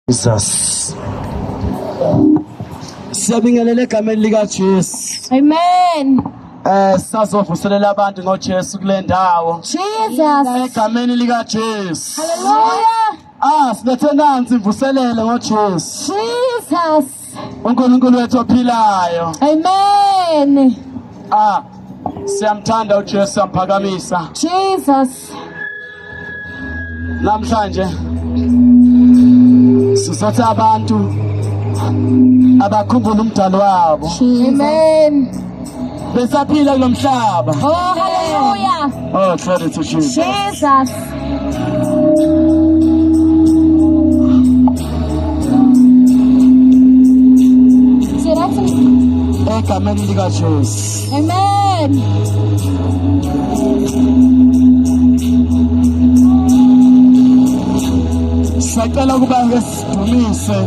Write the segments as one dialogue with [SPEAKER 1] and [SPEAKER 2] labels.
[SPEAKER 1] Jesus. Siyabingelela egameni lika Jesu.
[SPEAKER 2] Amen.
[SPEAKER 1] Sazovuselela abantu ngoJesu kule ndawo.
[SPEAKER 2] Jesus.
[SPEAKER 1] Egameni lika Jesu.
[SPEAKER 2] Hallelujah.
[SPEAKER 1] Silethe nansi imvuselele ngoJesu.
[SPEAKER 2] Jesus.
[SPEAKER 1] uNkulunkulu wethu ophilayo.
[SPEAKER 2] Amen.
[SPEAKER 1] Siyamthanda uJesu, siyamпhakamisa.
[SPEAKER 2] Jesus.
[SPEAKER 1] Namhlanje sizothi abantu abakhumbula umdalo wabo.
[SPEAKER 2] Amen.
[SPEAKER 1] Besaphila kulomhlaba.
[SPEAKER 2] Oh, hallelujah.
[SPEAKER 1] Oh, glory to Jesus.
[SPEAKER 2] Jesus.
[SPEAKER 1] Egameni lika Jesu.
[SPEAKER 2] Amen.
[SPEAKER 1] Sicela ukuba ngesidumise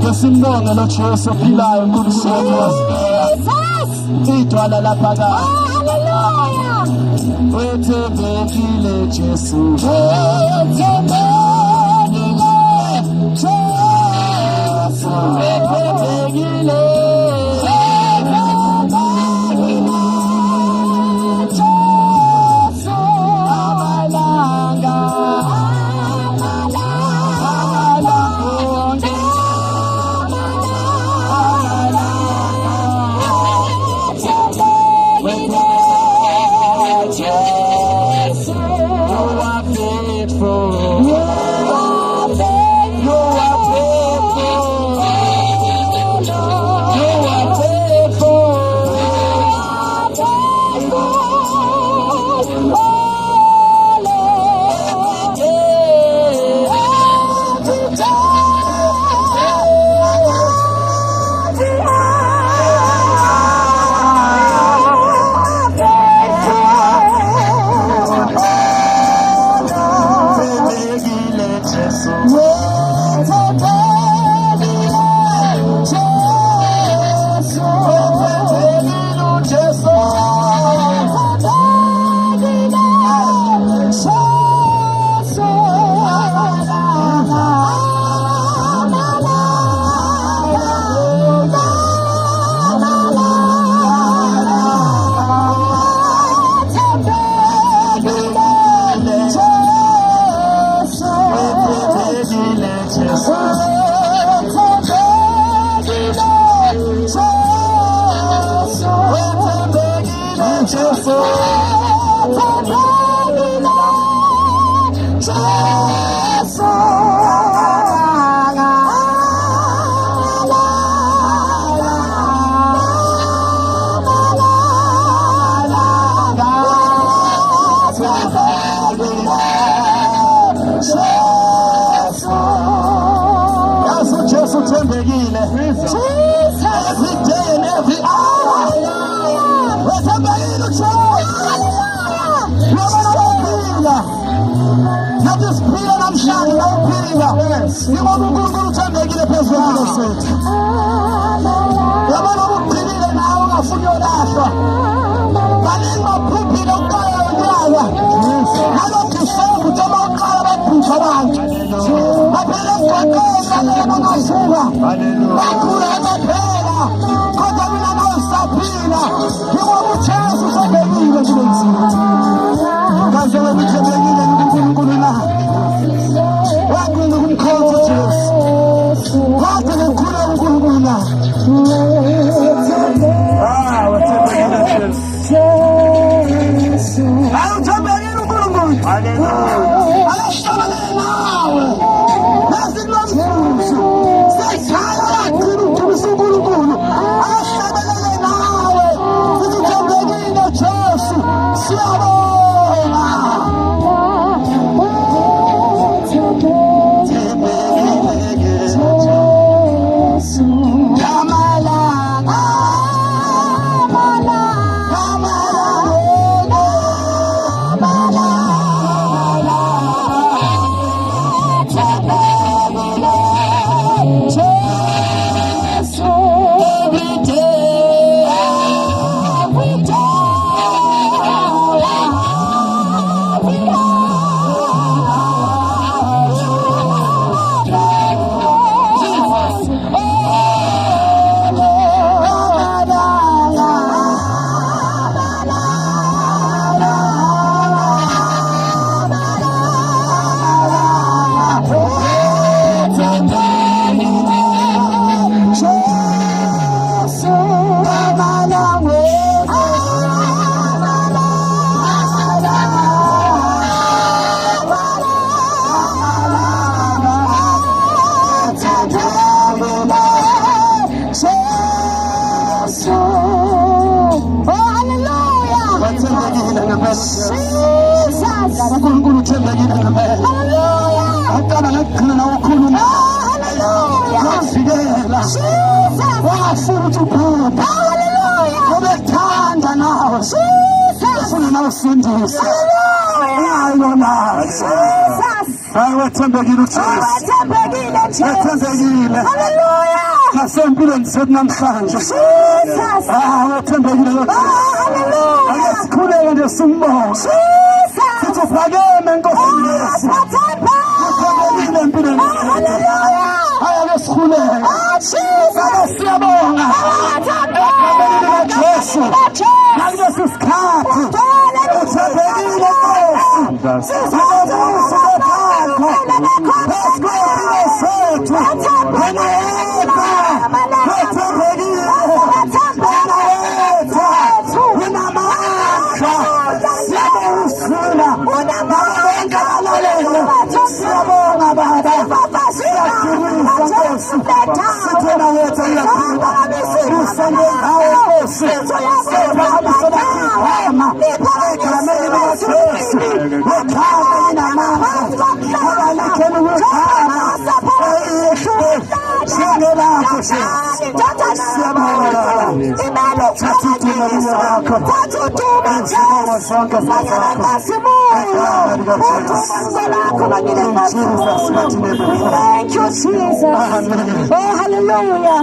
[SPEAKER 1] ngesibonge lo Jesu ophilayo uNkulunkulu wethu. Idwala lapha ka.
[SPEAKER 2] Hallelujah.
[SPEAKER 1] Wethembekile Jesu.
[SPEAKER 2] Wethembekile Jesu.
[SPEAKER 1] Wethembekile. Kamala uNkulunkulu uthembekile ngempela.
[SPEAKER 2] Hallelujah.
[SPEAKER 1] Aqala ngekugcina nawe ukhuluma.
[SPEAKER 2] Hallelujah.
[SPEAKER 1] Wavikela.
[SPEAKER 2] Jesus.
[SPEAKER 1] Wafuna ukuthi uphuphe.
[SPEAKER 2] Hallelujah.
[SPEAKER 1] Ubethanda nawe.
[SPEAKER 2] Jesus.
[SPEAKER 1] Ufuna nawe usindise.
[SPEAKER 2] Hallelujah.
[SPEAKER 1] Ayona.
[SPEAKER 2] Jesus.
[SPEAKER 1] Hayi wethembekile uJesu.
[SPEAKER 2] Wethembekile Jesu.
[SPEAKER 1] Wethembekile.
[SPEAKER 2] Hallelujah.
[SPEAKER 1] Nasempilweni zethu namhlanje.
[SPEAKER 2] Jesus.
[SPEAKER 1] Wethembekile lo Jesu.
[SPEAKER 2] Hallelujah.
[SPEAKER 1] Ake sikhuleke nje simbonge.
[SPEAKER 2] Jesus.
[SPEAKER 1] Sithi uphakeme Nkosi Yesu. Uphakeme empilweni.
[SPEAKER 2] Hallelujah.
[SPEAKER 1] Ake sikhuleke.
[SPEAKER 2] Jesus.
[SPEAKER 1] Siyabonga. Egameni Jesu. Ngalesi sikhathi. Uthembekile Nkosi. Sithokoza bakho. Esikhulekile sethu. Wena yedwa. Wethembekile. Wena yedwa. Wena amandla. Siyabonga. Unamandla alalele. Siyabonga Baba. Siyakudumisa Nkosi. Sithena wethu uyakhuluma. Usende ngawe Nkosi. Siyabonga igama. Egameni likaJesu. Wekhaya linamandla. Abaletheni wegama. Singelakho Jesu. Siyabonga. Thatha udumo lwakho. Isibongo sonke sakho.
[SPEAKER 2] Thank you, Jesus.
[SPEAKER 1] Amen.
[SPEAKER 2] Oh, hallelujah.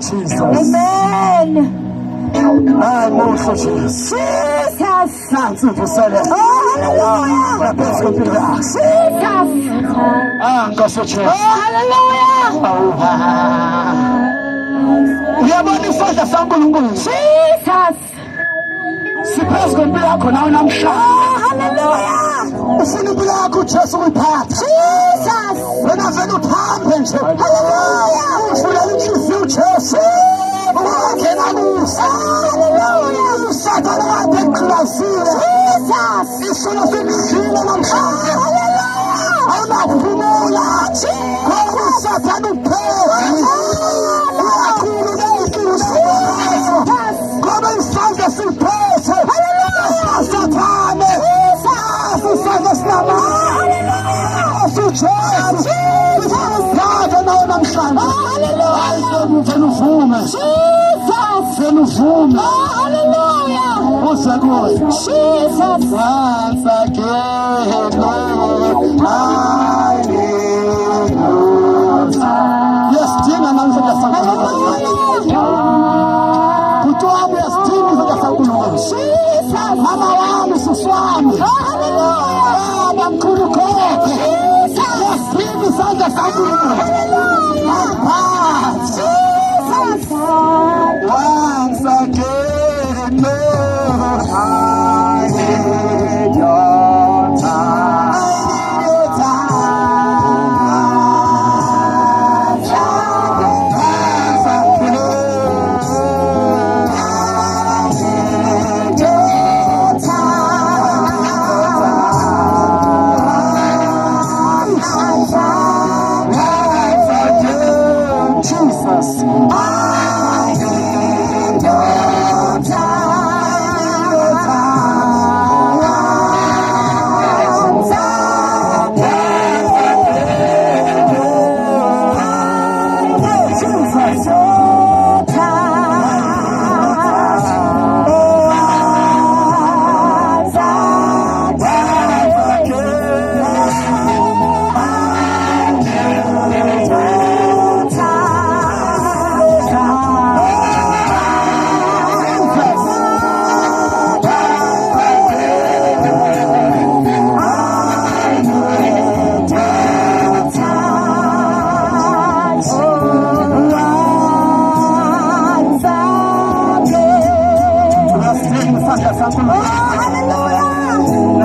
[SPEAKER 1] Jesus.
[SPEAKER 2] Amen.
[SPEAKER 1] Muhle Jesu.
[SPEAKER 2] Jesus.
[SPEAKER 1] Nansi uvusele.
[SPEAKER 2] Oh, hallelujah.
[SPEAKER 1] Ngaphezu kwempilo yakho.
[SPEAKER 2] Jesus.
[SPEAKER 1] Nkosi Jesu.
[SPEAKER 2] Oh, hallelujah.
[SPEAKER 1] Uyabona isandla saNkulunkulu.
[SPEAKER 2] Jesus.
[SPEAKER 1] Siphezu kwempilo yakho nawe namhlanje.
[SPEAKER 2] Oh, hallelujah.
[SPEAKER 1] Ufuna impilo yakho uJesu uyiphatha.
[SPEAKER 2] Jesus.
[SPEAKER 1] Wena vele uthambe nje.
[SPEAKER 2] Hallelujah.
[SPEAKER 1] Ufuna inhliziyo uJesu. Ungena kusa.
[SPEAKER 2] Hallelujah.
[SPEAKER 1] Usathane wakhe eqhilazile.
[SPEAKER 2] Jesus.
[SPEAKER 1] Isono sekudlile namhlanje.
[SPEAKER 2] Hallelujah.
[SPEAKER 1] Awunakuphumula. Ngoba usathane uphezulu. Uyakhulu ney'nkinga unazo. Ngoba isandla siphethe. Sathane. Isandla sinamandla. Ujesu. Usiphathe nawe namhlanje. Vele uvume. Vele uvume. Uze kuye.
[SPEAKER 2] Jesus.
[SPEAKER 1] Once again, Lord, I need you. Yesdinga namhlanje saNkulunkulu. Bhuti wami uyasdinga izandla saNkulunkulu. Mama wami, sisi wami. Baba mkhulu khokho. Yasdinga izandla saNkulunkulu. Once again, Lord, I need your time. Jesus.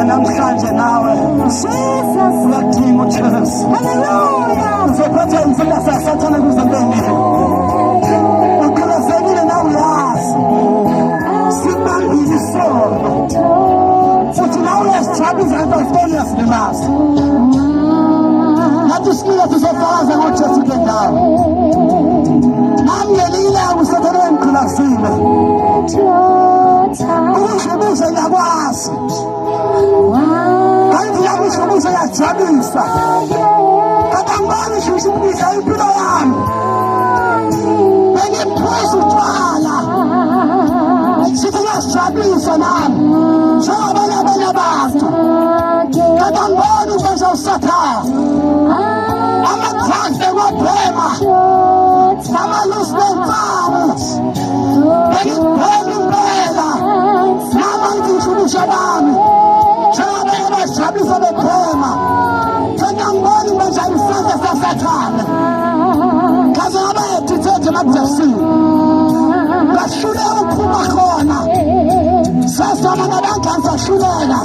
[SPEAKER 1] Namhlanje nawe uyadinga uJesu. Uzophatha imfula sasathana kuzempeni. Ukhulazekile nawe uyazi. Sibambile isono. Futhi nawe uyazijaba izandla zifoni uyazilimaza. Nathi sinika sizofakaza ngoJesu kule ndawo. Nami ngelinye ilanga usathane wengikhulazile. Ukudlubuza ngiyakwazi. imibuzo yajabulisa kabangani shishimisa impilo yami bengiphuza utshwala sithi kuyasijabulisa nami njengabanye abantu kabangani ukwenza usathane amathande kwaphema amalusi benzawo bengiphela impela nama ngizishubusha bami njengabanye abajabulisa bephema kabangani ukwenza isandla sasathane kaze ngabayedithethe emabhesini bashulela ukuphuma khona sasama nabantu sashulela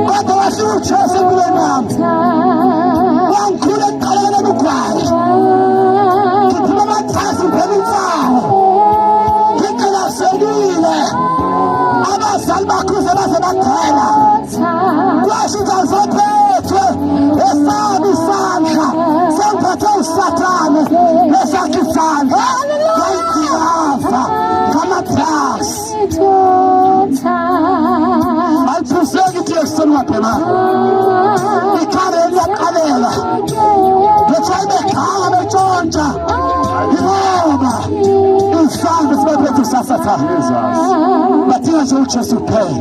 [SPEAKER 1] kodwa wasuka uJesu empilweni yami wangikhula ekuqaleni lugwayi ngiphuma amathasi phela insawo ngicelaselile abazali bakhuze baze badela kwasho uzazophethwe esabi isandla sengiphethe usathane lesakhe isandla ngayidirafa ngamathasi aliphuseki ithi ekseni waphela ikhare liyaqalela bethayi bekhanga betshontsha ngoba isandla sibephethe usasathane badinga nje uJesu kuphela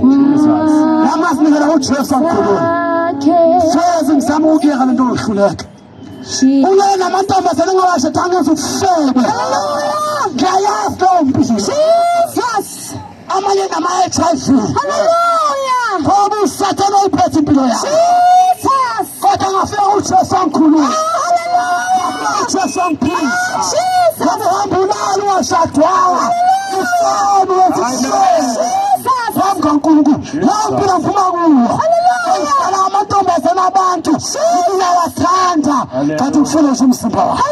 [SPEAKER 1] namazinikela uJesu amkhulule hlezi ngizama ukuyeka lento yohluleka ulele namantombazane engawasho thangenza ukuhlebe ngiyayazi leyo mpilo Jesus amanye nama-HIV ngoba usathane uyiphethe impilo yakho kodwa ngafika uJesu angikhulule uJesu angiphilisa ngoba uhamba ulala ungashadwanga usoni wezisoni phambi kaNkulunkulu lawo mpilo ngiphuma kuwo ngihlala amantombazane abantu uyawathanda kanti ufuna nje umzimba wakho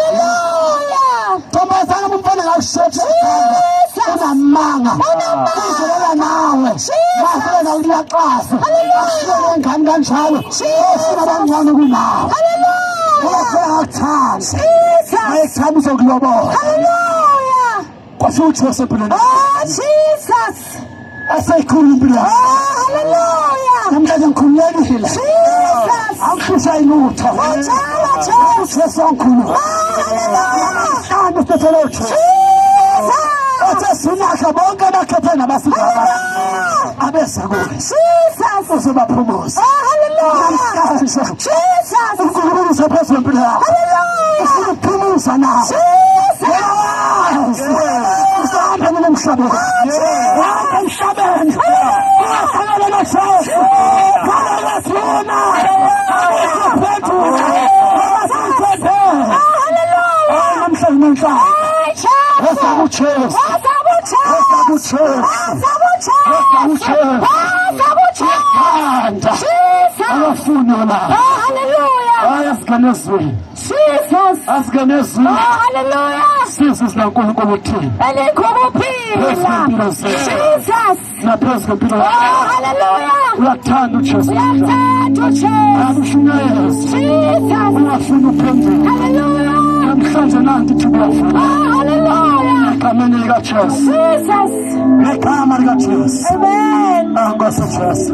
[SPEAKER 1] ntombazane umfana ngawushetshe unamanga uzolela nawe ngafela uliyaqasa ashiyele ngani kanjalo ofuna abangcono kunawe ngafela ngakuthanda ngayekuthanda uzokulobola kwasho uJesu empilweni aseyikhulula impilo yakho namhlanje ngikhululekile angishusha ilutho uJesu angikhulule hlamba usithethele uJesu othe sinakha bonke abakhethe nabasingaba abeza kuwe uzobaphumuza namhlanje uNkulunkulu usephezulu empilo yakho ufuna ukuphumuza nawe usahambe mina emhlabeni uhambe emhlabeni uyahlangana noJesu kalelesuna abezophendula abasithethele namhlanje nenhlaba esakuJesu abafuni olabo asiganezweni asiganezweni sizo sikaNkulunkulu uthini naphezu kwempilo uyakuthanda uJesu akushunyayeza uyafuna uphendula namhlanje nanti ithi uyafuna egameni likaJesu ngegama likaJesu Nkosi Jesu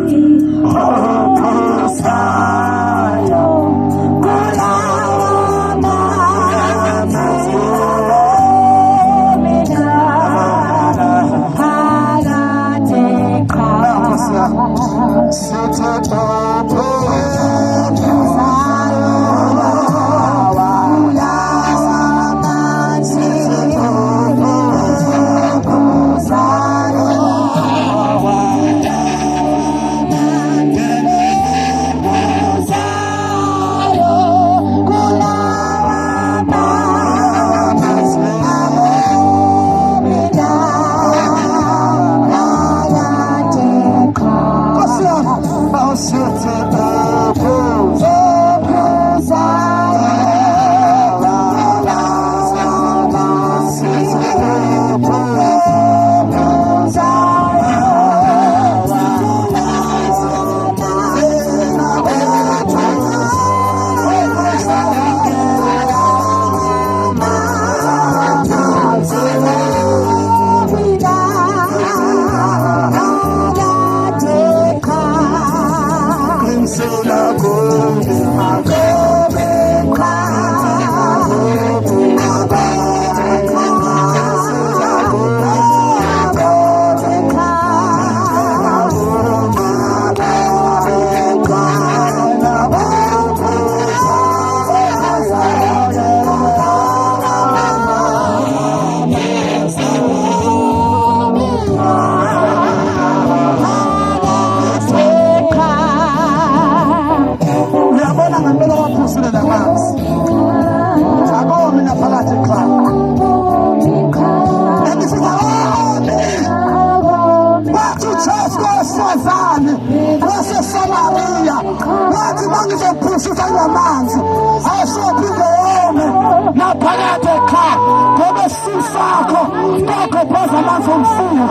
[SPEAKER 1] phakathi ekhaya ngoba sisakho lokho phaza amanzi omfula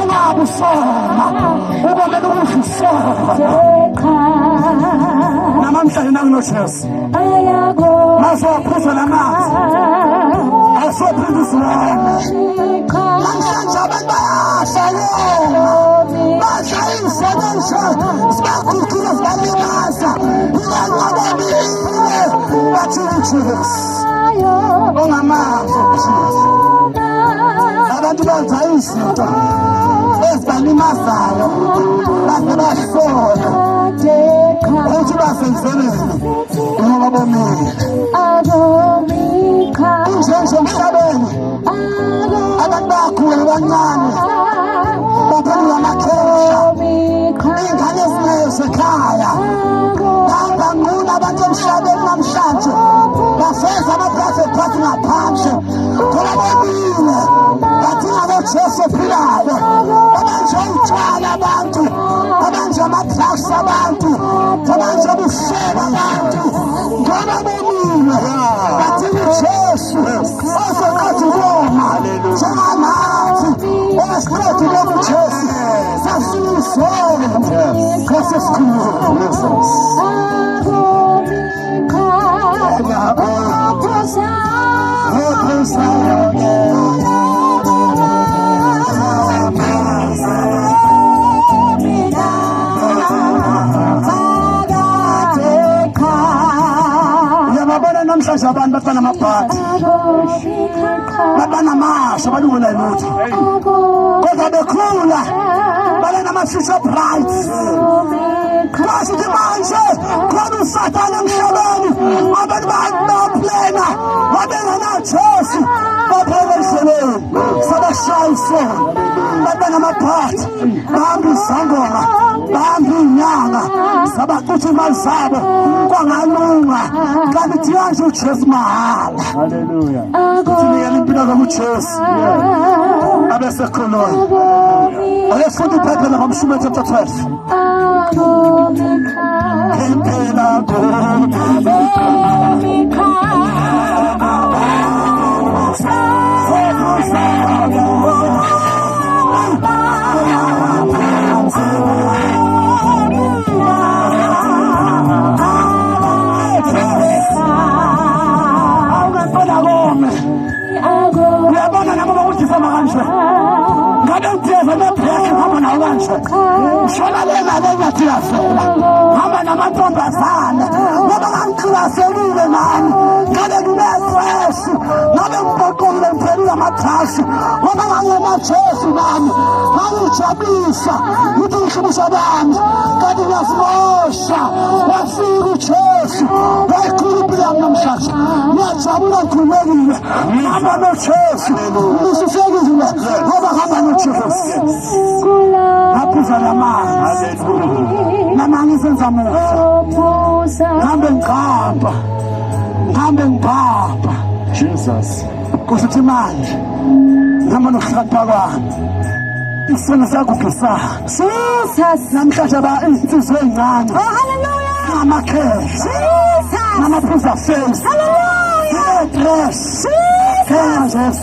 [SPEAKER 1] ungabe usoma ubomele ukudlisona namhlanje nakunojesu masowaphuza lamanzi asophindiswana namhlanje abantu bayashayela bashayisebenza sibagugile sibalimaza ilanqababile bathi ujesu ongamazi abantu benza izinto ezibalimazayo base basola ukuthi basemsebenzini ngoba bomile kunjenje emhlabeni abantu bayakhula bancane baphendula amakhesha iy'ngane ezineyo sekhaya bangangquna abantu emhlabeni namhlanje bafeza ama-private party ngaphandle ngoba bomile badinga bojesu ophilayo abanje utshwala abantu abanje ama-drugs abantu abanje ubuhleba abantu ngoba bomile badinga ujesu ozoqeda uboma njenganathi ongasiqedi uboma ujesu sasilisele Nkosi esikhulule uyababona namhlanje abantu bafana amabhadi babanamasha balungela lutho kodwa bekhula balenama-future bright basithi manje khona usathane emhlabeni abantu baplena babengenajesu baphela emhlabeni sabashayisela babenamabhadi bahamba izangoma bahamba iy'nyanga zabacutha imali zabo kwangalunga kanti thiya nje ujesu mahhala sinikela impilo zokujesu abesekhulunywa ayefunda ibhayibheli ngoMshumayeli chapter 12 phela uyabona nabo bakudisama kanje ngabe udeva nebhekhe hamba nawo kanje shona lengale ngathi yafela hamba namantombazane ngoba ngangikhilaselile nami ngabe nginejesu ngabe ngibhoqile ngiphelile amadrasi ngoba ngangemajesu nami ngangijabulisa ngithi ngihlobisa bami kanti ngiyazimosha wafika ujesu wayikhula impilo yami namhlanje ngiyajabula ngikhululekile ngihamba nojesu ngisusekile ngoba hamba nojesu ngaphuza lamanzi namanzi senza musa ngihambe ngibamba Jesus kusithi manje ngihamba nokuhlakanipha kwami isona sakugusana Jesus namhlanje insizwe ey'ncane ngamakhesha namaphuza face dress Jesus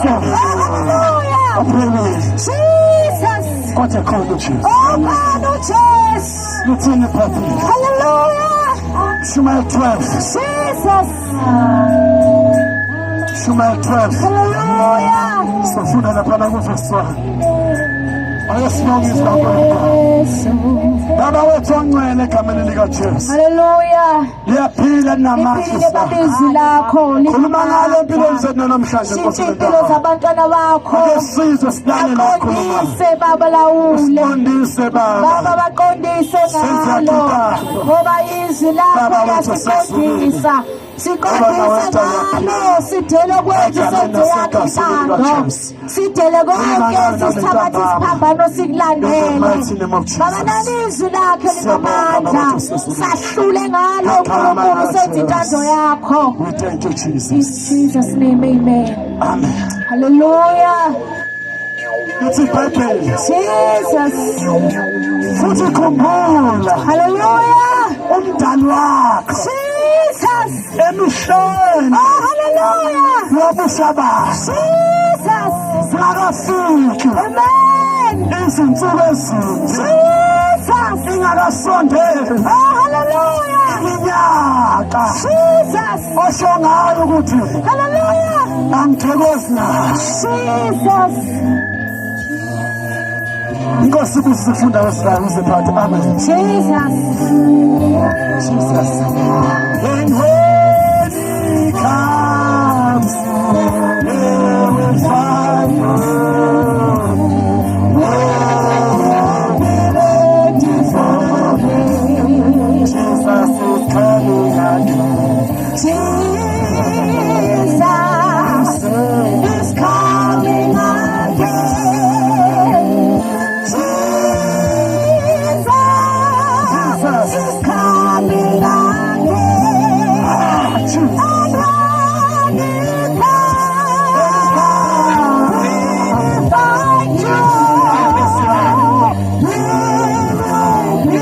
[SPEAKER 1] kodwa khona ujesu luthini phambili Shumayeli 12 Shumayeli 12 sifunda lapha kuverse 1 ayesibongisa Baba wethu ongcwele egameni likaJesu.
[SPEAKER 2] Hallelujah.
[SPEAKER 1] Liyaphila namandla.
[SPEAKER 2] Ibizwi lakho
[SPEAKER 1] khuluma ngale empilweni zethu namhlanje Nkosi yethu.
[SPEAKER 2] impilo zabantwana bakho.
[SPEAKER 1] Akesizwe sidale lokhuluma.
[SPEAKER 2] Baqondise Baba lawule.
[SPEAKER 1] Qondise Baba.
[SPEAKER 2] Baba baqondise ngalo. Ngoba izwi lakho liyasiqondisa. Siqondisa ngalo sidele kwethu senze yakho. Sidele konke sithabathe isiphambano sikulandele. Baba nalizwi lakho linamandla. Sahlule ngalo uNkulunkulu senze intando yakho.
[SPEAKER 1] We thank you Jesus.
[SPEAKER 2] In Jesus' name, amen.
[SPEAKER 1] Amen.
[SPEAKER 2] Hallelujah.
[SPEAKER 1] Ithi iBhayibheli.
[SPEAKER 2] Jesus.
[SPEAKER 1] Futhi khumbula.
[SPEAKER 2] Hallelujah.
[SPEAKER 1] Umdali wakho.
[SPEAKER 2] Jesus.
[SPEAKER 1] Emisheni.
[SPEAKER 2] Oh, hallelujah.
[SPEAKER 1] Yobushabashi.
[SPEAKER 2] Jesus.
[SPEAKER 1] Zingakafiki.
[SPEAKER 2] Amen.
[SPEAKER 1] Izinsuku ezinde.
[SPEAKER 2] Jesus.
[SPEAKER 1] Ingakasondeli.
[SPEAKER 2] Oh, hallelujah.
[SPEAKER 1] Iminyaka.
[SPEAKER 2] Jesus.
[SPEAKER 1] Osho ngayo ukuthi
[SPEAKER 2] Hallelujah.
[SPEAKER 1] angithokozi nawe.
[SPEAKER 2] Jesus.
[SPEAKER 1] Inkosi kusifunda wesifana usiphathe. Amen.
[SPEAKER 2] Jesus.
[SPEAKER 1] Jesus. And when he comes, he will find you. Oh, be ready for him. Jesus is coming again.
[SPEAKER 2] Jesus is coming again. Jesus is coming again.
[SPEAKER 1] Jesus.
[SPEAKER 2] And when he comes, we will find you. We will be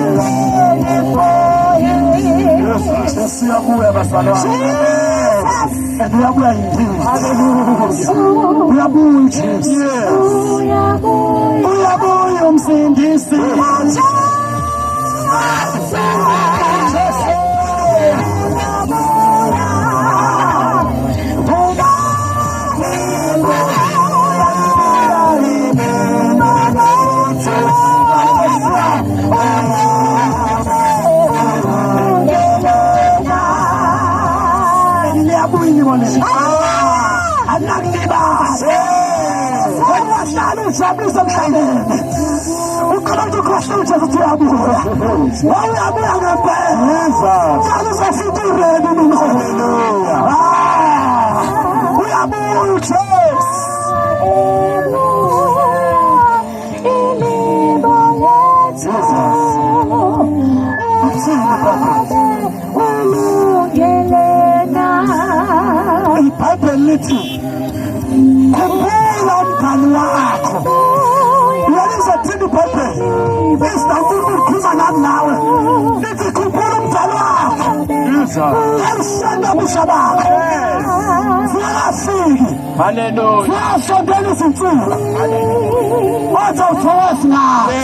[SPEAKER 2] ready for him.
[SPEAKER 1] Siyabuya bazalwane.
[SPEAKER 2] Jesus.
[SPEAKER 1] Uyabuya yini? Hallelujah. Uyabuya Jesus. Yes. Uyabuya umsindisi. Ujabulisa emhlabeni. Ukhona ukuthi uKristu uJesu uyabuya. Uyabuya ngempela. Njalo uzofika uredi mina. Uyabuya uJesu. iBhayibheli lithi khumbula umngani wakho. Uyalizathini iBhayibheli? Isidankulu likhuluma nami nawe. Lithi khumbula umngani wakho. Elisenda busha bakho. Ziyafiki.
[SPEAKER 3] Hallelujah.
[SPEAKER 1] Ziyasondela izinsuku. Wathi uthokoze nawe.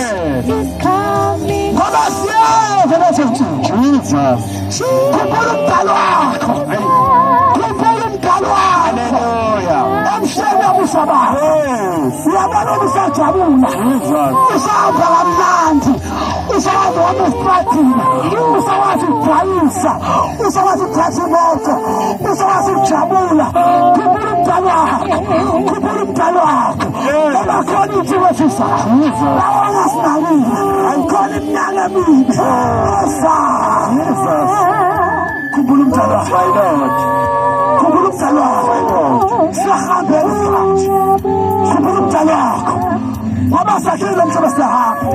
[SPEAKER 1] Ngoba siyeza lezo zinsuku. Khumbula umngani wakho. Khumbula umngani wakho.
[SPEAKER 3] Hallelujah.
[SPEAKER 1] Emhleni abusha bakho. Uyabona ubusajabula. Usahamba kamnandi. Usahamba wamesitratini. Usakwazi ukudayisa. Usakwazi ukuthatha imoto. Usakwazi ukujabula. Khumbula umngani wakho. Khumbula umngani wakho. Ngoba khona izinsuku ezizayo. Lawa ongasinakile. Khona iminyaka emibi. Khumbula umngani wakho. Khumbula umngani wakho. Siyahambela isikhathi. Khumbula umngani wakho. Ngoba sakhile umhlaba siyahamba.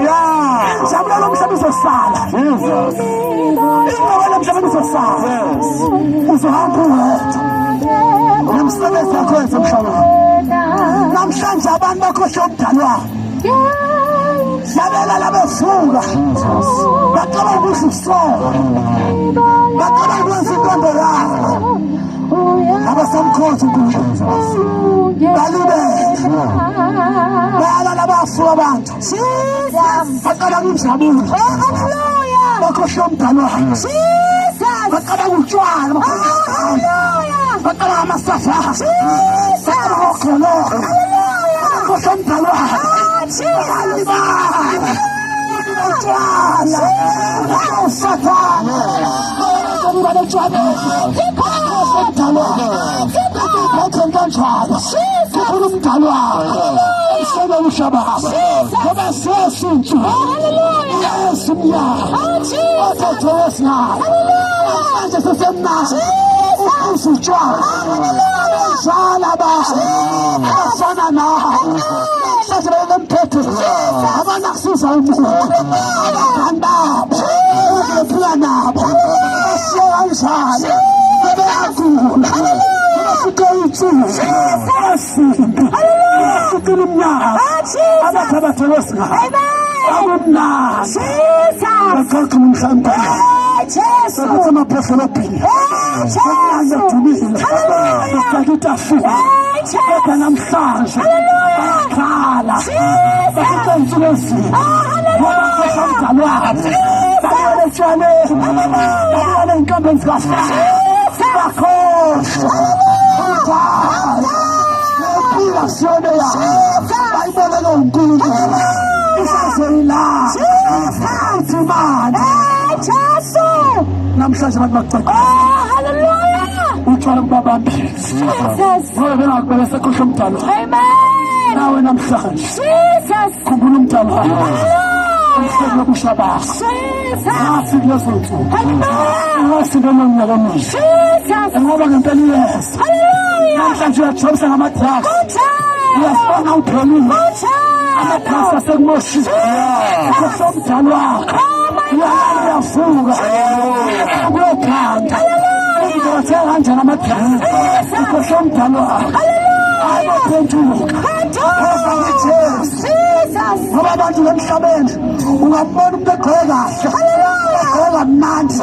[SPEAKER 1] Injabulo lomhlaba izosala. Ingqondo lomhlaba izosala. Uzohamba uwedwa. Nomsebenzi wakho wenza emhlabeni. Namhlanje abantu bakhohlwe umngani wabo. Sabela labevuka. Baqala ukudla ubusoka. Baqala ukwenza intondo yabo. Abasamkhonza uNkulunkulu. Balibele. Bayalala bafuka abantu. Baqala ukujabula. Bakhohlwe umngani wabo. Baqala utshwala. Baqala amasafa. Baqala ukholo. Bakhohlwe umngani wabo. Bayalibala. Utshwala. Usathane. Bakhohlwe umngani wabo. Khumbula umngani wakho. Emhleni abusha bakho. Ngoba sesintu. Yesu mnyaka. Othokoze nawe. Manje sesemnandi. Uphuza utshwala. Abazala bakho. Abafana nawe. Manje belemphethe. Abanakusiza umuntu. Abangani babo. Bephila nabo. Basiya kanjani. Bebeyagula. Bafike iy'nsuku. Bayasinda. Bafikile iminyaka. Abathi abathokozi ngayo. Abumnandi.
[SPEAKER 2] Jesus.
[SPEAKER 1] Ngakho umhlamba.
[SPEAKER 2] Jesus.
[SPEAKER 1] Sama phesolopini.
[SPEAKER 2] Jesus. Hallelujah.
[SPEAKER 1] Ngakitafika. Kodwa namhlanje. Bakhala. Bakhala insuku. Hallelujah. Bakhala inkambi zikafika. Bakhohlwa. Ngempila siyone ya. Bayibona uNkulunkulu. Isaseyila. Ithi manje.
[SPEAKER 2] Jesus.
[SPEAKER 1] Namhlanje abantu bacela.
[SPEAKER 2] Hallelujah.
[SPEAKER 1] Utshwala kubabambi.
[SPEAKER 2] Jesus.
[SPEAKER 1] Ngoba bengakubele sekhohlwa umdalo.
[SPEAKER 2] Amen.
[SPEAKER 1] Nawe namhlanje.
[SPEAKER 2] Jesus.
[SPEAKER 1] Khumbula umdalo wakho.
[SPEAKER 2] Hallelujah.
[SPEAKER 1] Umhlobo wokushabasa.
[SPEAKER 2] Jesus.
[SPEAKER 1] Nasi kulezo nsuku.
[SPEAKER 2] Hallelujah.
[SPEAKER 1] Ngasindwe ngonyaka omusha.
[SPEAKER 2] Jesus.
[SPEAKER 1] Ngoba ngempela iyeza.
[SPEAKER 2] Hallelujah.
[SPEAKER 1] Namhlanje uyajobisa ngamadrags.
[SPEAKER 2] Kunjalo.
[SPEAKER 1] Uyasibona uphelile.
[SPEAKER 2] Kunjalo.
[SPEAKER 1] Amadrags asekumoshile. Ukhohlwa umdalo wakho. Uyavuka. Uyokhanda. Uzothenga kanjani amadrags? Ukhohlwa umdalo wakho. Ayiphenduka.
[SPEAKER 2] Jesus.
[SPEAKER 1] Ngoba abantu emhlabeni ungambona umuntu egqoke kahle. Egqoke kamnandi.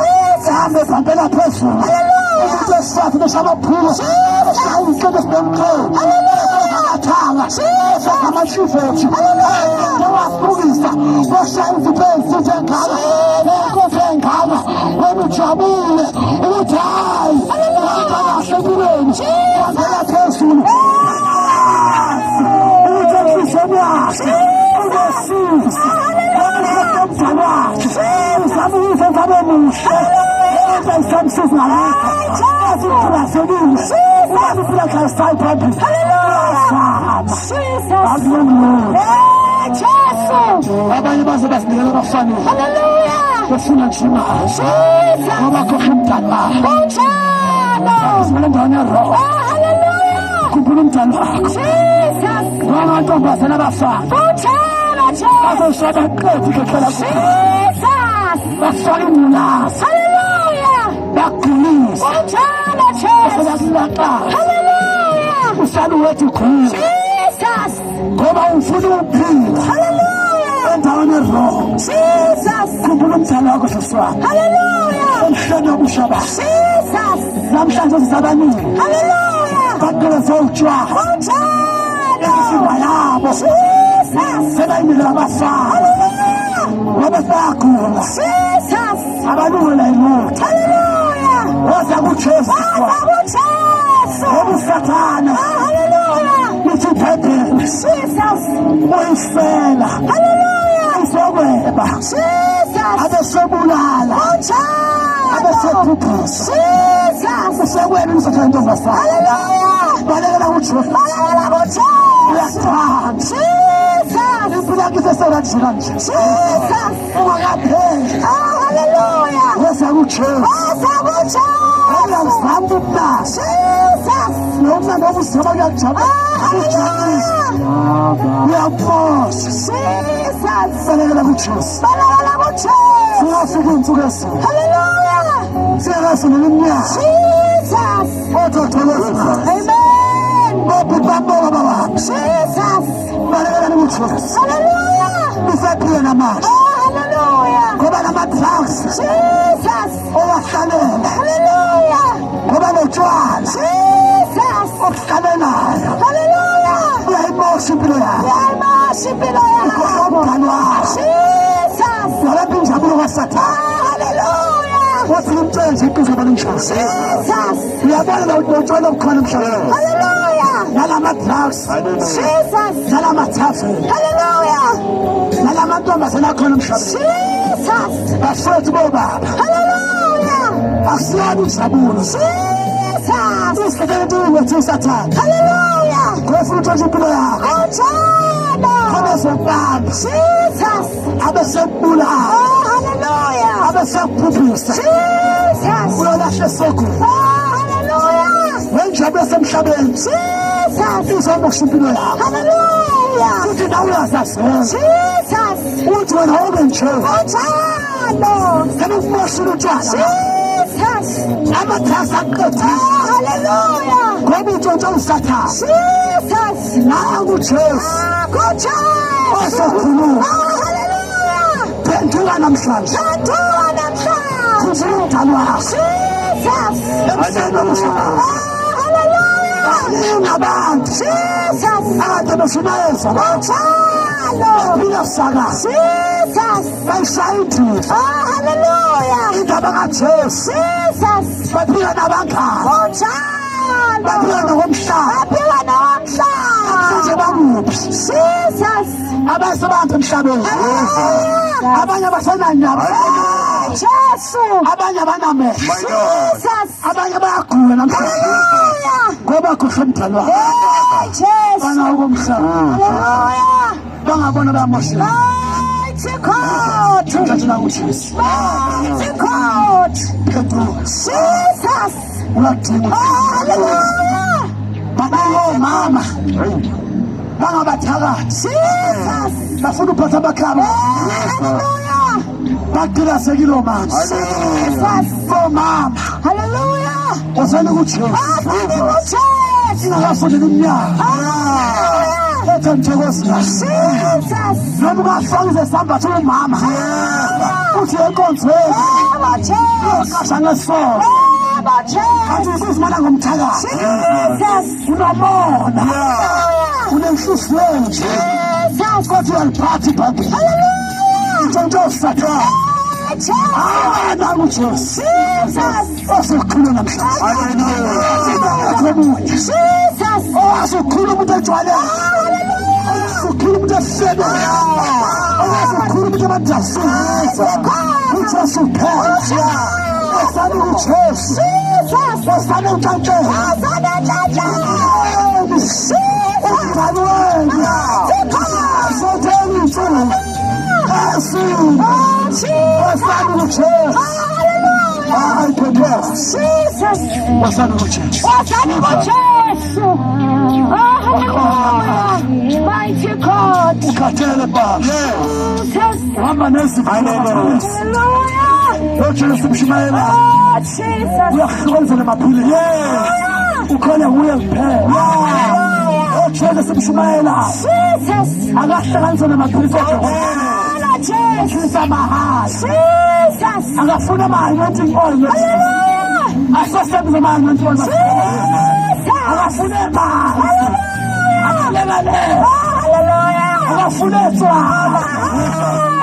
[SPEAKER 1] Ehambe ebhampela phezulu. Umuntu esifathi beshaya amaphulo. Beshaya izinto ezinomqondo. Amathanga. Beshaya amashifethi. Ewasibukisa. Beshaya izinto ezithe ngala. Enkosi engala. Wena ujabule. Ukuthi hayi. Kahle empilweni. Bhampela phezulu. Abanye baze basinikela abafanele befuna nje imali ngoba khohlwa umdalo wakho. Simele endaweni yaroho. Khumbula umdalo wakho. Amantombazane abafana bazoshada qethi kephela bafaka ingculaza bagulisa bakulaqala usale wethu khulu ngoba ufuna ukuphila endaweni eroho. Khumbula umdalo wakho soswami emhlweni wokushabasa. Namhlanje uzabaningi bageleze utshwala imizimba yabo sebayinikela abafana ngoba bayagula abalungela imota woza kuJesu ngoba usathana lithi ibhayibheli uyifela uzokweba abesebulala abesebhubhisa usekwela umsatha intombazane balekela kuJesu uyathanda impilo yakho isesekanjena nje ungakapheli weza kuJesu uyazama umnasi nomnandi wokuzama kuyakujabula uyaphosa balekela kuJesu singafika iy'nsuku ezini singakasondeli iminyaka ototholozinayo obhubhamboka bababi balekelani kuJesu usaphile namanje ngoba nama-drugs owahlalela ngoba notshwala okuhlalelayo uyayimosha impilo yakho ukhohlwa umdalo wakho walapha injabulo kasathane uthi umtshele impilo abaninjose uyabona notshwala obukhona emhlabeni nalama-drugs nalama-tavern nalamantombazane akhona emhlabeni bafowethu bobaba akusiyona injabulo isikekeletulethe usathane ngofuna utshontsha impilo yakho khona ezokubamba abesembulala abesembhubhisa uyolahla esoguni wenjabulo yasemhlabeni izomosha impilo yakho futhi nawe uyazazela uthi wena ube nje sebekumosha utshwala amathasa aqedile ngoba utshontsha usathane naye kuJesu ozokhuluma phenduka namhlanje umdali wakho emhlabeni omhlaba. Hallelujah abantu ade befunayeza baphila saka bayishayidile. Hallelujah indaba kaJesu baphila nabangani baphila nokomhlaba nje bamuphi abasebantu emhlabeni abanye abasenanyama Jesu abanye abanamehlo abanye bayagula namhlanje ngoba kuhle umdali wakho Jesu bana ukomhlaba bangabona bayamoshela thina kuJesu Jesus uladinga. Hallelujah baba mama bangabathakathi bafuna uphatha abakhaba. Hallelujah baqila sekilo manje mama. Hallelujah wasana kuJesu ingakafundela iminyaka ethe mthokozela noma ungafaka isambatho umama uthi enkonzweni kasha ngesona athi usizimana ngomthakazi unomona unenhliziyo nje kodwa uyaliphatha ibhayibheli. Nto Sathane nangu Jesu osukhuluma namhlanje. Osukhuluma umuntu ejwayele osukhuluma umuntu esebe osukhuluma umuntu abadasile uJesu phela osana uJesu osana uNtante umdali wena sotheni insulu osana uJesu. Ay, Jesus. Wasana uJesu. Hallelujah. Mighty God. Ukhathele baba. Jesus. Hamba nezipho. Hallelujah. Jesu mshimayela. Jesus. Uyahlukanisa emaphilweni. Ukhona uye kuphela. Jesu mshimayela. Jesus. Akahlukanisa emaphilweni. Jesus amahali. Jesus akafuna ama-anointing oil. Hallelujah asesebenza ama-anointing oil. Jesus akafuna imali. Hallelujah hallelujah akafuna etswala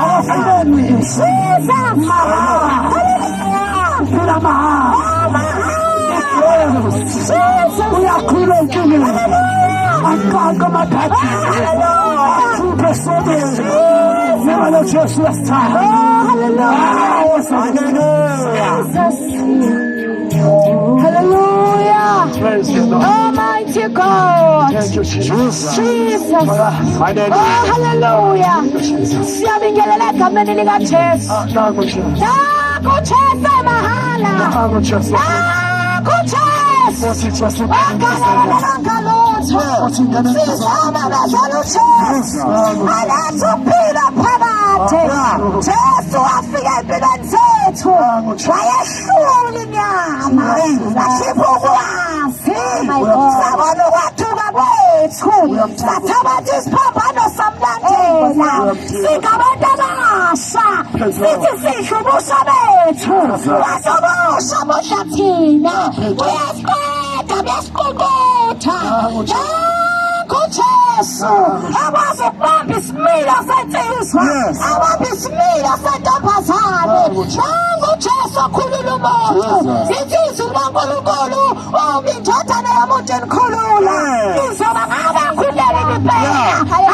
[SPEAKER 1] akafuna imithi. Jesus hallelujah phila mahali. Jesus uyakhula enkingeni akaka mathathu. Hallelujah never let Jesus rest time. Hallelujah. Hallelujah. Praise the Lord. Almighty God. Thank you, Jesus. Jesus. Hallelujah. Siyabingelela egameni lika Jesu. Naku Jesu mahala. Naku Jesu. Sizama bazalo Jesu. Anathuphila phakathi. Jesu afika empilweni zethu. Wayehlula inyama. Sakhipha ukwazi. Sabona ukwathuka kwethu. Sathabatha isiphambano samlandela. Singabantu abasha. Sithi sihle ubuso bethu. Wazobusha busha thina. Uyasiqeda buyasiqukutha. Jesu akwazi ukubamba isimilo sensizwa, abamba isimilo sentombazane. Nangu Jesu okhulula umuntu. Insizwa uNkulunkulu indodana yomuntu enikhulula. Izoba ngabakhuleli impela.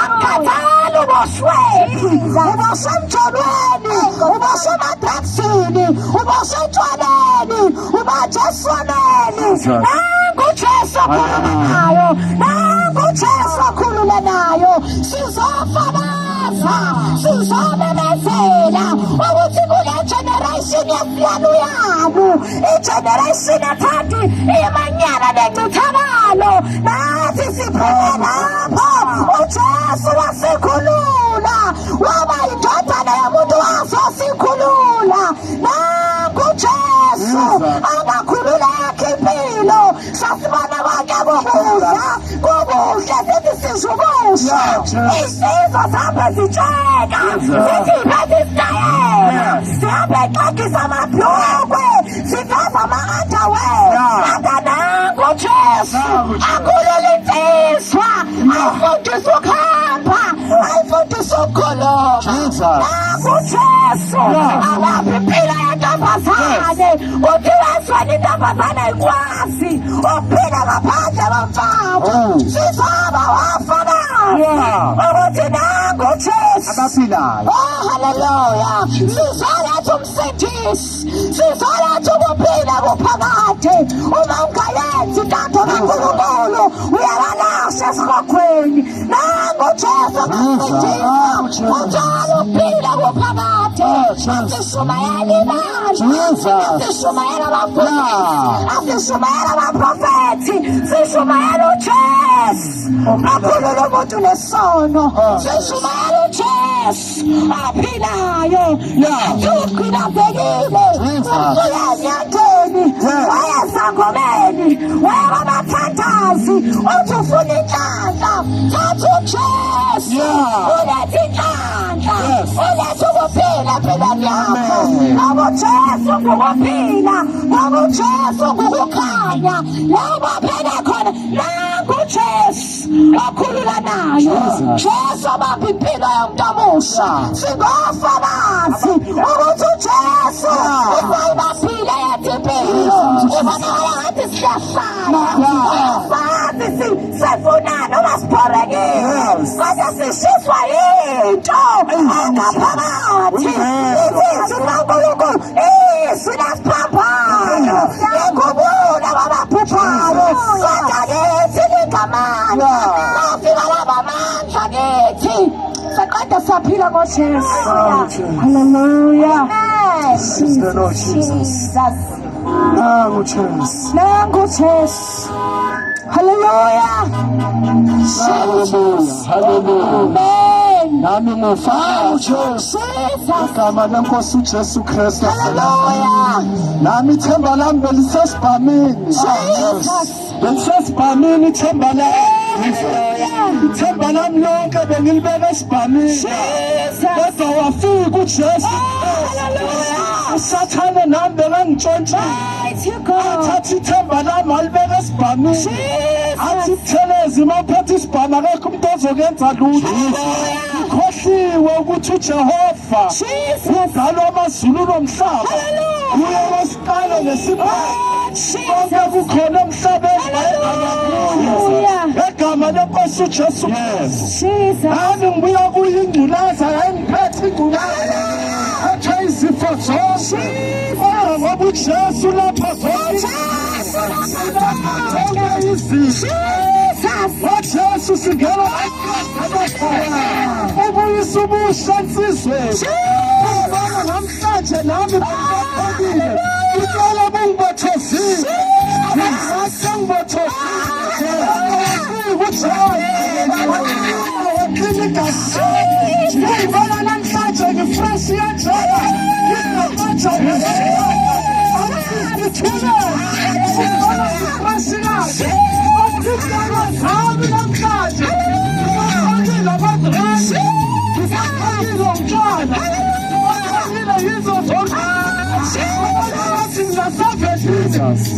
[SPEAKER 1] Akukhathali uboshwephi, ubosemjolweni, ubosemadragsini, ubosentshwaleni, ubajeswaneni. Nangu Jesu okhulula nayo. Nangu Jesu okhulula nayo. Sizofakaza, sizomemezela ukuthi kule generation yesiyanuyanu, igeneration ethathi imanyana nencithakalo. Nathi siphele lapho uJesu wasikhulula, waba indodana yomuntu wazosikhulula. Nangu Jesu angakhululeka impilo. Sasibona konke kubuhle, kubuhle sithi sizwe ubuhle. Isizwe sabe sitsheka sithi bezisitayela sihambe exakisa amabhlukwe siveza ama-underwear akanango Jesu akhulula insizwa ayifundisa ukuhamba ayifundisa ukukhuluma nangu Jesu abapha impilo yentombazane uthi wezweni intombazane ikwazi ukuphila ngaphandle komfana sizaba wafana ukuthi nangu Jesu
[SPEAKER 3] abaphilayo.
[SPEAKER 1] Oh haleluya sizaletha umsindisi sizaletha ukuphila kuphakade uma ungayenzi kanto kaNkulunkulu uyabalahla esirogweni nangu Jesu umsindisi unjalo ukuphila kuphakade asishumayela imali asishumayela abafundisi asishumayela abaprofethi sishumayela uJesu akhulule umuntu nesono sishumayela uJesu aphilayo ukhulazekile uyanyateni wayesangomeni wayabamathandazi uthi ufuna inhlanhla thatha uJesu uletha inhlanhla uletha ukuphila empilweni yakho ngoba uJesu kukuphila ngoba uJesu kukukhanya ngoba phela khona nangu uJesu akhulula nayo Jesu abapha impilo yomuntu omusha singofakazi ukuthi uJesu usayibaphile yethu impilo ibonakala ngathi siyahlala uyafazi sifunana uma siphorekile kodwa sishiswa yinto engaphakathi ithi kaNkulunkulu sinasiphaphano yengubula kwabaphuphayo kodwa kithi ligamana nafika laba amandla kithi saqeda saphila ngoJesu haleluya
[SPEAKER 2] Lord Jesus. Nangu Jesu.
[SPEAKER 1] nangu Jesu haleluya
[SPEAKER 3] Hallelujah.
[SPEAKER 1] amen
[SPEAKER 3] Nami ngufana
[SPEAKER 2] Jesu.
[SPEAKER 1] Jesus
[SPEAKER 2] Igama lenkosi uJesu Kristu.
[SPEAKER 1] haleluya
[SPEAKER 2] Nami ithemba lami belisesibhamini.
[SPEAKER 1] Jesus
[SPEAKER 2] Belisesibhamini ithemba lami. Ithemba lami lonke bengilibeka esibhamini. Kodwa wafika uJesu. uSathane nami bekangitshontsha. Athatha ithemba lami alibeka esibhamini. Athi thelezi maphethe isibhama akekho umuntu ozokenza lutho. Khohliwe ukuthi uJehova udala amazulu nomhlaba. Uye wesiqalo nesibhamu. Konke kukhona emhlabeni egama lenkosi uJesu Kristu. Nami ngibuya kuyingculaza yangiphethe ingculaza. Athe izifo zonke. Ngoba uJesu lapha zonke. uJesu singena ubuyisa ubusha nsizweni. Ubona namhlanje nami ngibambile. Ngicela bungibathozile. Ngibona namhlanje ngifresh kanjalo.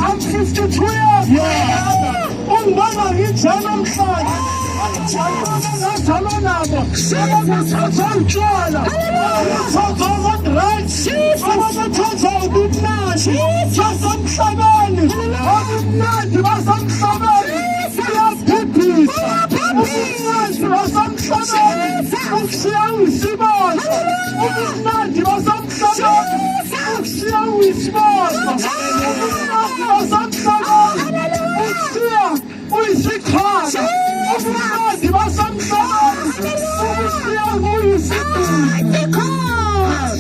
[SPEAKER 2] I'm 52 years. Ungibona ngijana namhlanje. Ngijana nabo. Ngithatha utshwala. Ngithatha ama-drugs. Ngithatha ubumnandi. Basemhlabeni. Ubumnandi basemhlabeni. Siyaphephisa. Ubumnandi basemhlabeni. Ukushiya uyisibona. Ubumnandi basemhlabeni. Ukushiya uyisibona. Ubumnandi basemhlabeni. Ukushiya uyisikhala. Ubumnandi basemhlabeni. Ukushiya uyisikhala.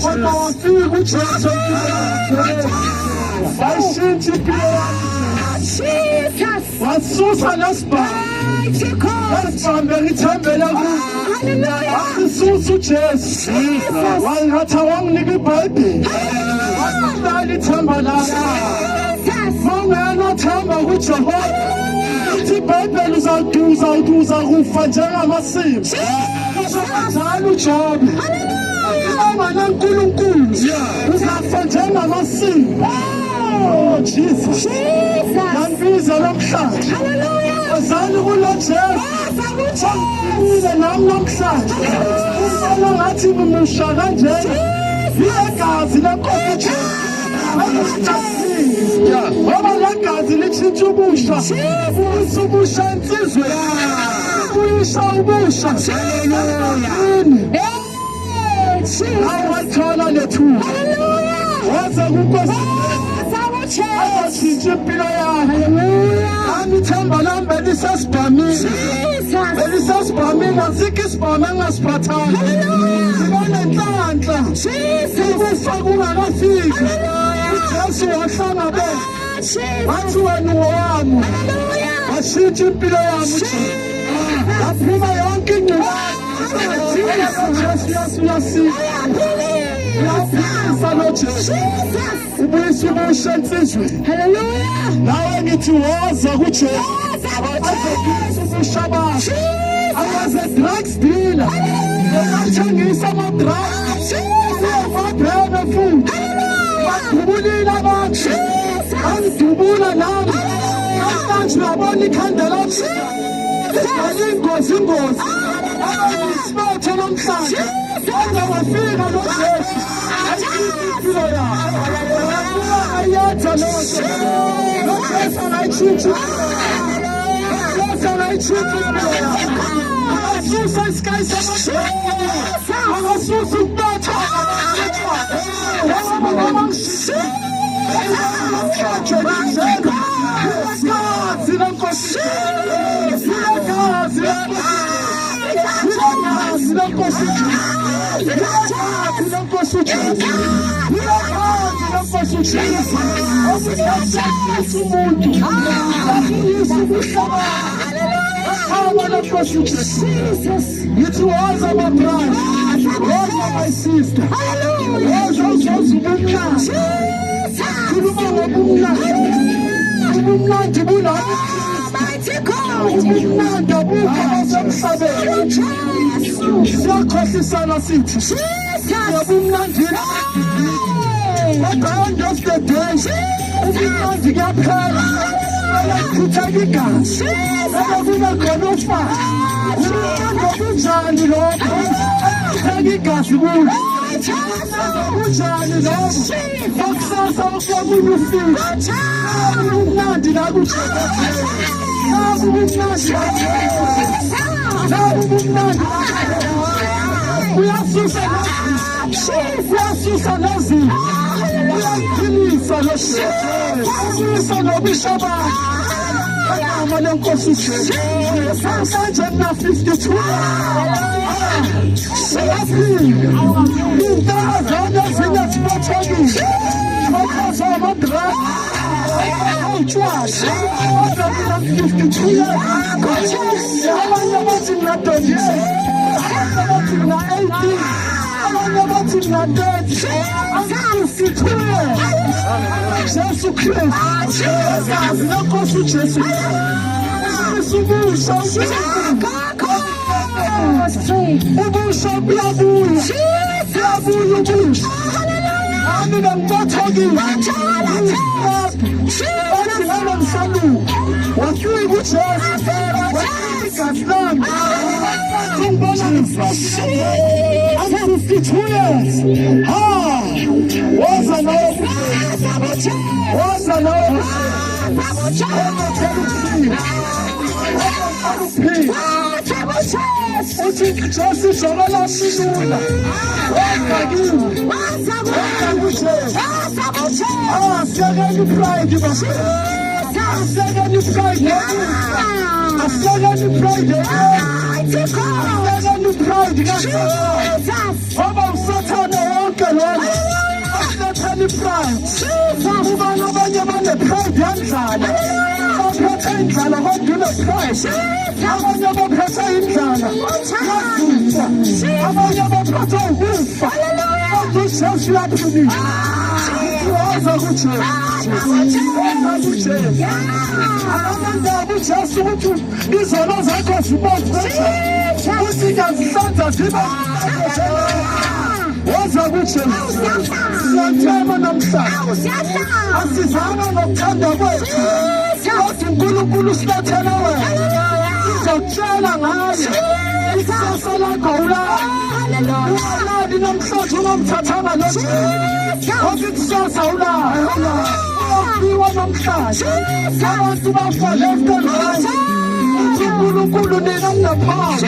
[SPEAKER 2] Kodwa wafika uJesu. Washintsha impilo yakhe. Wasusa lesibhamu. Lesibhamu ngithembela kuye. Wasisusa uJesu. Wangatha wanginika iBhayibheli. Wangidala ithemba lami. Mangena themba kuJehova. Uthi
[SPEAKER 1] iBhayibheli uzawuduza kufa njengamasimu. Uzakwenjani uJobe? Ilanga leNkulunkulu uzafa njengamasimu. Oh Jesus. Ngibiza namhlanje. Azali kulo Jesu. Uze nami namhlanje. Usala ngathi umusha kanje. Igazi lenkosi. Ngoba legazi litshintsha ubusha. Ubusha insizwe. Ubusha ubusha. Awathola lethuba. Waza kuNkosi. Azashintsha impilo yakho. Nami ithemba lami belisasibhamile. Belisasibhamile asikho isibhamu engasiphathanga. Sibona inhlanhla. Ukufa kungakafiki. uJesu wahlangabeza. Wathi wena owami. Washintsha impilo yami. Yaphuma yonke ingculazi. Ubuyisa ubusha insizwe. Nawe ngithi woza kuJesu. Azobuyisa ubusha bakho. Akaze drugs dealer. Akathengisa ama-drugs. Uyabhena futhi. Badubulile abantu. Angidubula nami. Namhlanje uyabona ikhanda lami. Ingozi. Isibotho namhlanje. Wafika noJesu. Impilo yakho. Ayayenza lonke. noJesu angayitshintsha. noJesu angayitshintsha impilo yakho. Angasusa isikhayi samashaka. Angasusa ukubotha. It was my brother, was my sister. uJesu uyaphilisa. Woza kuJesu. Woza kuJesu. Akamanda uJesu ukuthi izono zakho zibotshwe. Usingazihlanza zibe. Woza kuJesu. Siyathema namhlanje. Asizana ngokuthanda kwethu. Kodwa uNkulunkulu silathela wena. Sizotshela ngaye. Isasa lakho ula. Hallelujah. Namhlanje ungomthathanga lo Jesu. Othi kusasa ulayo. Uyafiwa namhlanje. Abantu bafa left and right. uNkulunkulu nina ngaphansi.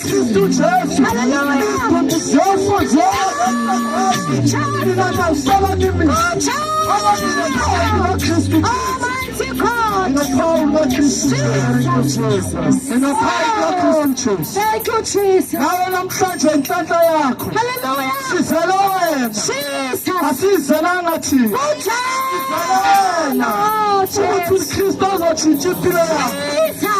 [SPEAKER 1] Kristu Jesu. Hallelujah. Jesu Jesu. Nina nasala kimi. Kristu. Almighty God. In the power of Jesus. In the power of Jesus. Thank you, Jesus. Nawe namhlanje inhlanhla yakho. Hallelujah. Sizela wena. Jesus. Asizelanga thina. Sizela wena. Kristu azotshintsha impilo yakho.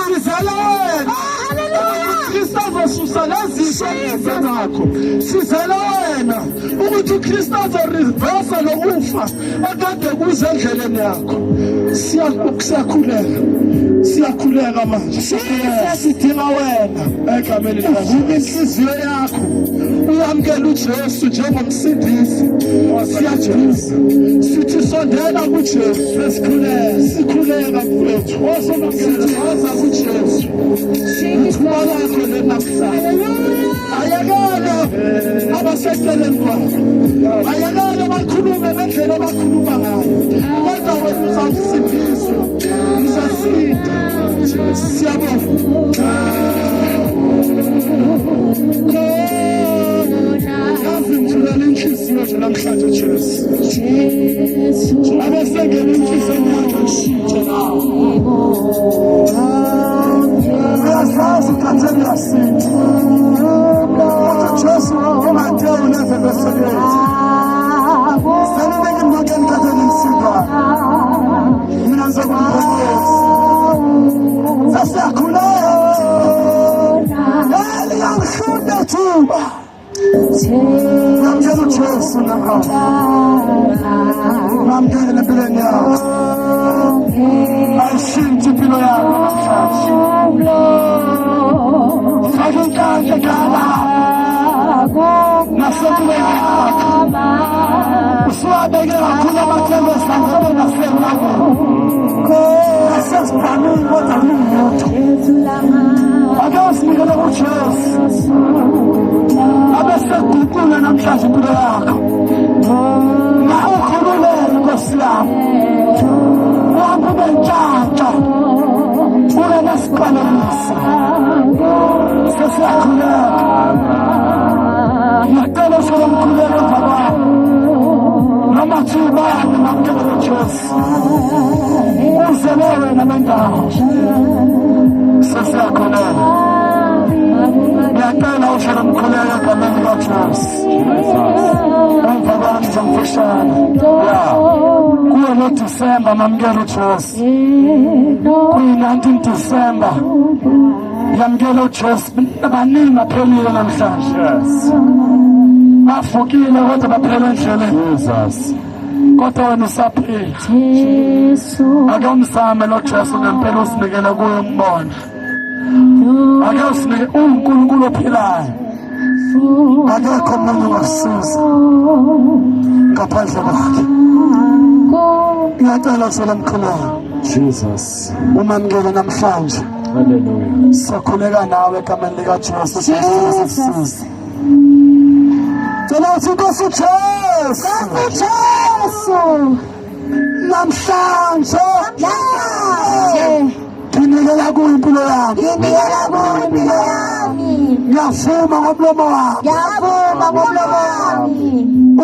[SPEAKER 1] Sizela wena. Hallelujah. Kristu azosusa lezifo zakho. Sizela wena. Ukuthi uKristu azoreversa lokufa akade kuze endleleni yakho. Siyakhuleka manje. Sidinga wena egameni likaJesu. Inhliziyo yakho uyamkela uJesu njengomsindisi. Siyajezisa. Sithi sondela kuJesu. Sikhuleka mfowethu. Woza kuJesu. Ithuba lakho lenamhlanje. Ayakala abaseceleni kwakho. Ayakala bakhulume ngendlela abakhuluma ngayo. Kodwa wena uzawusindiswa. Uzasinda. Siyabonga. Ngazimthulela inhliziyo nje namhlanje Jesu. Abesengena inhliziyo yakho ishintshe nawe. Uyazazi katheni yasinda. Jesu ungathe uleze besebenza. Sanibeke ngakeni katheni insinda. Mina ngizokumbonisa. Sasakhuleka. Eliyangishunda thuba. Namtshela uJesu namhamba. Namtshela empilweni yakho. Ayishintshe impilo yakho namhlanje. Faka inhlanhla ekhaya. Nasempilweni yakho. Usuwabeke kakhulu amathemba esangabe nasemlangweni. Asesibhalweni kodwa luyodwa. Ake usinikele kuJesu. Abeseguqule namhlanje impilo yakho. Ukhululeke Nkosi yami. Uhambe ube ntshontsho. Ube nesiqalekiso. Sesiyakhuleka. Ngicela usolomkhuleko emva kwami. Noma thubani namkele kuJesu. Uzele wena mendawo. Sesiyakhuleka. Ngiyacela usolomkhuleko egameni likaJesu. Emva kwami ngizomfishana. Kuyo noDisemba mamkele uJesu. Kuyi-19 Disemba. Yamkele uJesu. Abaningi baphelile namhlanje. Bafukile kodwa baphela endleleni. Jesus. Kodwa wena usaphila. Jesu. Ake umsame lo Jesu ngempela usinikele kuye umbone. Ake usinike uNkulunkulu ophilayo. Akekho umuntu ongasiza ngaphandle kwakhe. Ngiyacela usolomkhuleko. Jesus. Umamkele namhlanje. Hallelujah. Siyakhuleka nawe egameni likaJesu. Siyasiza. Cela uthi Nkosi Jesu. Namhlanje. Nginikela kuwe impilo yami. Ngiyavuma ngomlomo wami.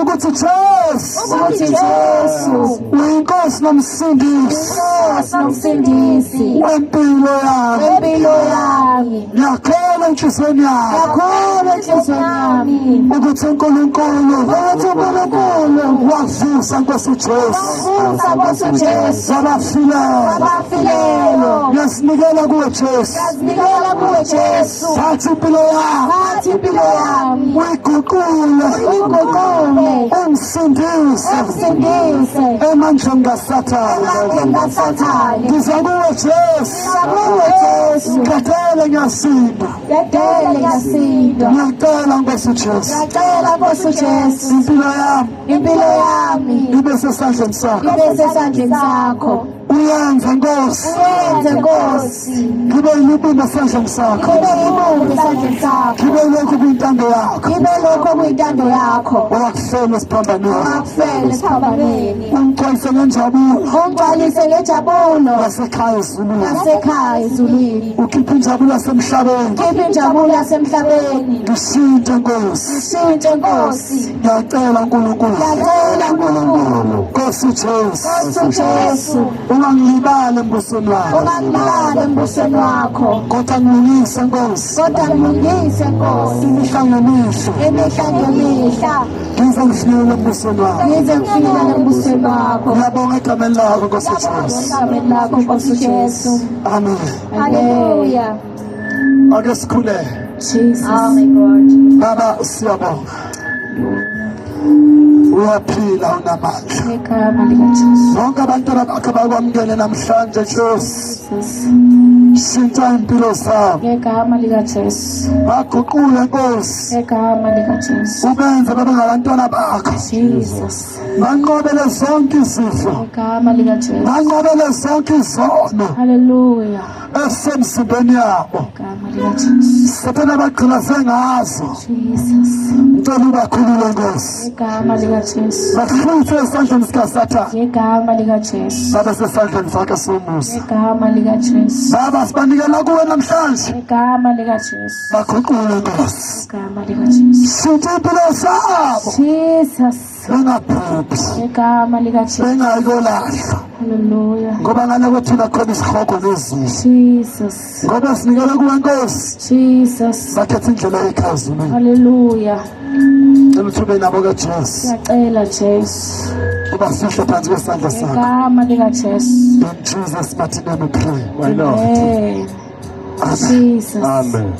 [SPEAKER 1] Ukuthi Jesu. Uyinkosi nomsindisi. Wempilo yami.
[SPEAKER 2] yami.
[SPEAKER 1] Ngiyakholwa enhliziyweni yami
[SPEAKER 2] Ngiyakholwa enhliziyweni yami
[SPEAKER 1] ukuthi uNkulunkulu
[SPEAKER 2] ukuthi uNkulunkulu
[SPEAKER 1] wavusa Nkosi Jesu
[SPEAKER 2] wavusa Nkosi Jesu
[SPEAKER 1] wabafileyo.
[SPEAKER 2] abafileyo.
[SPEAKER 1] Ngiyasinikela kuwe Jesu,
[SPEAKER 2] Sinikela kuwe Jesu.
[SPEAKER 1] thatha impilo yami
[SPEAKER 2] Thatha impilo yami
[SPEAKER 1] uyiguqule
[SPEAKER 2] uyiguqule
[SPEAKER 1] ungisindise
[SPEAKER 2] usindise
[SPEAKER 1] emandleni kaSathane.
[SPEAKER 2] emandleni kaSathane.
[SPEAKER 1] Ngiza kuwe Jesu,
[SPEAKER 2] Kuwe Jesu
[SPEAKER 1] ngicela ngiyasinda,
[SPEAKER 2] ngiyadela ngiyasinda.
[SPEAKER 1] ngiyacela Nkosi Jesu
[SPEAKER 2] Ngiyacela Nkosi Jesu
[SPEAKER 1] impilo yami
[SPEAKER 2] impilo yami
[SPEAKER 1] ibe sesandleni sakho.
[SPEAKER 2] ibe sesandleni sakho.
[SPEAKER 1] Uyenze Nkosi
[SPEAKER 2] Uyenze Nkosi
[SPEAKER 1] ngibe yibumba esandleni sakho,
[SPEAKER 2] ibe yibumba esandleni sakho.
[SPEAKER 1] ngibe lokhu kuyintando yakho
[SPEAKER 2] Ibe lokho okuyintando yakho
[SPEAKER 1] owakufela esiphambanweni.
[SPEAKER 2] akufele esiphambanweni.
[SPEAKER 1] Ungigcwalise ngenjabulo
[SPEAKER 2] Ungigcwalise ngejabulo
[SPEAKER 1] ngasekhaya ezulwini,
[SPEAKER 2] ngasekhaya ezulwini.
[SPEAKER 1] ukhiphe injabulo yasemhlabeni.
[SPEAKER 2] Khipha injabulo yasemhlabeni.
[SPEAKER 1] Ngishintshe Nkosi,
[SPEAKER 2] Shintshe Nkosi.
[SPEAKER 1] ngiyacela uNkulunkulu,
[SPEAKER 2] Ngiyacela uNkulunkulu
[SPEAKER 1] Nkosi Jesu,
[SPEAKER 2] Nkosi Jesu
[SPEAKER 1] ungangilibali embusweni wakho,
[SPEAKER 2] ungangilibali embusweni wakho.
[SPEAKER 1] kodwa ngilungise Nkosi
[SPEAKER 2] Kodwa ngilungise Nkosi
[SPEAKER 1] imihla ngemihla,
[SPEAKER 2] imihla ngemihla
[SPEAKER 1] ngize ngifikele embusweni wakho.
[SPEAKER 2] ngize ngifikele embusweni wakho.
[SPEAKER 1] Ngiyabonga egameni lakho Nkosi Jesu,
[SPEAKER 2] Egameni lakho Nkosi Jesu.
[SPEAKER 1] amen.
[SPEAKER 2] Hallelujah.
[SPEAKER 1] Ake sikhuleke.
[SPEAKER 2] Jesus. Oh my God.
[SPEAKER 1] Baba siyabonga, uyaphila unamandla.
[SPEAKER 2] Igama likaJesu.
[SPEAKER 1] Bonke abantwana bakhe bakwamukele namhlanje Jesu, shintsha impilo zabo,
[SPEAKER 2] Igama likaJesu.
[SPEAKER 1] baguqule Nkosi,
[SPEAKER 2] Igama likaJesu.
[SPEAKER 1] ubenze babe ngabantwana bakho,
[SPEAKER 2] Jesus.
[SPEAKER 1] banqobele zonke izifo,
[SPEAKER 2] Igama likaJesu.
[SPEAKER 1] banqobele zonke izono
[SPEAKER 2] Hallelujah.
[SPEAKER 1] ezisemzimbeni yabo.
[SPEAKER 2] Igama likaJesu.
[SPEAKER 1] Sathana bagqilaze ngazo,
[SPEAKER 2] Jesus.
[SPEAKER 1] ngicela ubakhulule Nkosi,
[SPEAKER 2] Igama likaJesu.
[SPEAKER 1] bahluthe esandleni sikaSathane,
[SPEAKER 2] Igama likaJesu.
[SPEAKER 1] babe sesandleni sakhe somusa.
[SPEAKER 2] Igama likaJesu.
[SPEAKER 1] Baba sibanikela kuwe namhlanje,
[SPEAKER 2] Igama likaJesu.
[SPEAKER 1] baguqule Nkosi,
[SPEAKER 2] Igama likaJesu.
[SPEAKER 1] shintsha impilo zabo,
[SPEAKER 2] Jesus.
[SPEAKER 1] bengabhubhi,
[SPEAKER 2] Igama likaJesu.
[SPEAKER 1] bengayikolahlwa,
[SPEAKER 2] Hallelujah.
[SPEAKER 1] ngoba ngale kwethina khona isihogo nezifo.
[SPEAKER 2] Jesus.
[SPEAKER 1] Ngoba sinikela kuwe Nkosi,
[SPEAKER 2] Jesus.
[SPEAKER 1] bakhetha indlela ekhazimini.
[SPEAKER 2] Hallelujah.
[SPEAKER 1] Cela ukuthi ube nabo kaJesu,
[SPEAKER 2] Ngiyacela Jesu.
[SPEAKER 1] ubafihle phansi kwesandla sakho.
[SPEAKER 2] Igama likaJesu.
[SPEAKER 1] In Jesus' mighty name we pray. My Lord.
[SPEAKER 2] Amen.
[SPEAKER 1] Amen.
[SPEAKER 2] Jesus.
[SPEAKER 1] Amen.